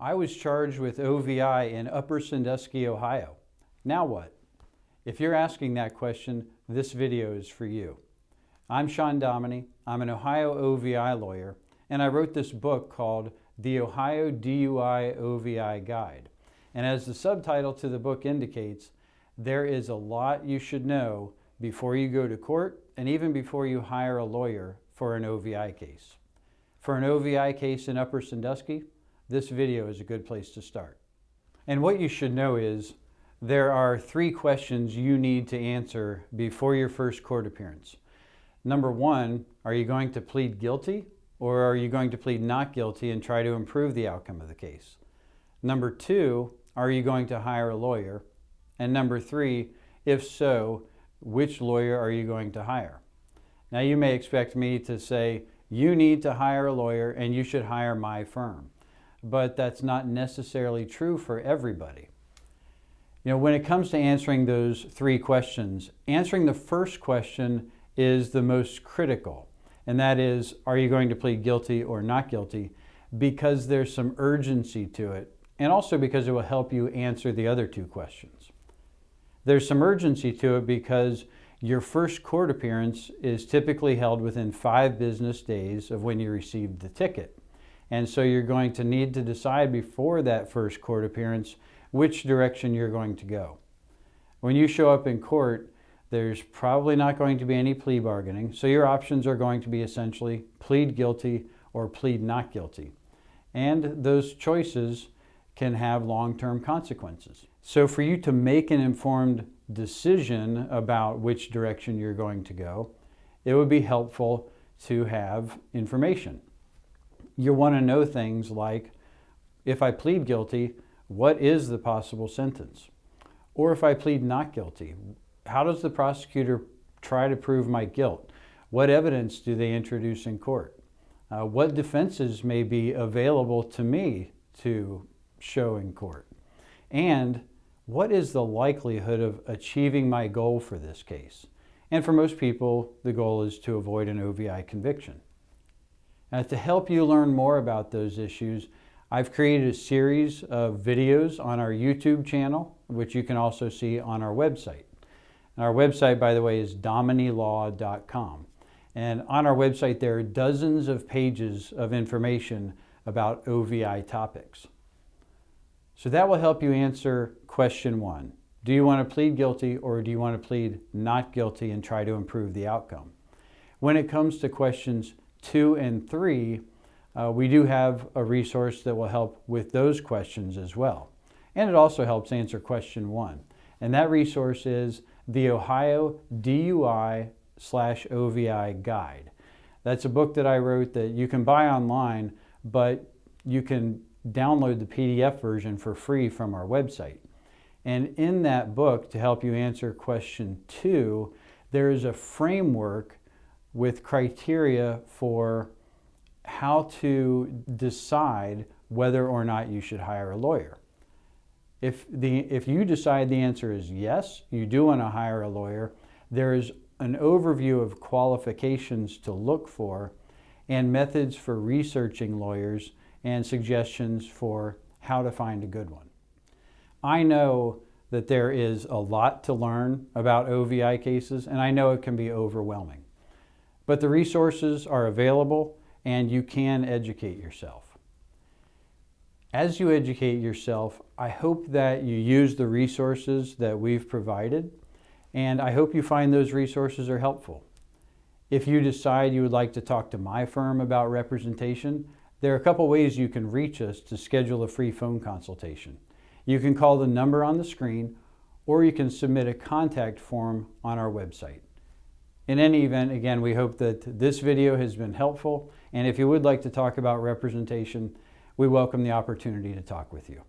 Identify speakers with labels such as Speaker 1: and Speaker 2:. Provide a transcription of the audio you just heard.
Speaker 1: I was charged with OVI in Upper Sandusky, Ohio. Now what? If you're asking that question, this video is for you. I'm Shawn Dominy. I'm an Ohio OVI lawyer, and I wrote this book called The Ohio DUI OVI Guide. And as the subtitle to the book indicates, there is a lot you should know before you go to court and even before you hire a lawyer for an OVI case. For an OVI case in Upper Sandusky, this video is a good place to start. And what you should know is there are 3 questions you need to answer before your first court appearance. Number 1, are you going to plead guilty or are you going to plead not guilty and try to improve the outcome of the case? Number 2, are you going to hire a lawyer? And number 3, if so, which lawyer are you going to hire? Now you may expect me to say, you need to hire a lawyer and you should hire my firm. But that's not necessarily true for everybody. You know, when it comes to answering those 3 questions, answering the first question is the most critical. And that is, are you going to plead guilty or not guilty? Because there's some urgency to it, and also because it will help you answer the other 2 questions. There's some urgency to it because your first court appearance is typically held within 5 business days of when you received the ticket. And so you're going to need to decide before that first court appearance which direction you're going to go. When you show up in court, there's probably not going to be any plea bargaining, so your options are going to be essentially plead guilty or plead not guilty. And those choices can have long-term consequences. So for you to make an informed decision about which direction you're going to go, it would be helpful to have information. You want to know things like, if I plead guilty, what is the possible sentence? Or if I plead not guilty, how does the prosecutor try to prove my guilt? What evidence do they introduce in court? What defenses may be available to me to show in court? And what is the likelihood of achieving my goal for this case? And for most people, the goal is to avoid an OVI conviction. Now, to help you learn more about those issues, I've created a series of videos on our YouTube channel, which you can also see on our website. And our website, by the way, is dominylaw.com. And on our website, there are dozens of pages of information about OVI topics. So that will help you answer question 1. Do you want to plead guilty or do you want to plead not guilty and try to improve the outcome? When it comes to questions 2 and 3, we do have a resource that will help with those questions as well. And it also helps answer question 1. And that resource is the Ohio DUI/OVI Guide. That's a book that I wrote that you can buy online, but you can download the PDF version for free from our website. And in that book, to help you answer question 2, there is a framework with criteria for how to decide whether or not you should hire a lawyer. If you decide the answer is yes, you do want to hire a lawyer, there is an overview of qualifications to look for and methods for researching lawyers and suggestions for how to find a good one. I know that there is a lot to learn about OVI cases, and I know it can be overwhelming. But the resources are available and you can educate yourself. As you educate yourself, I hope that you use the resources that we've provided, and I hope you find those resources are helpful. If you decide you would like to talk to my firm about representation, there are a couple ways you can reach us to schedule a free phone consultation. You can call the number on the screen, or you can submit a contact form on our website. In any event, again, we hope that this video has been helpful, and if you would like to talk about representation, we welcome the opportunity to talk with you.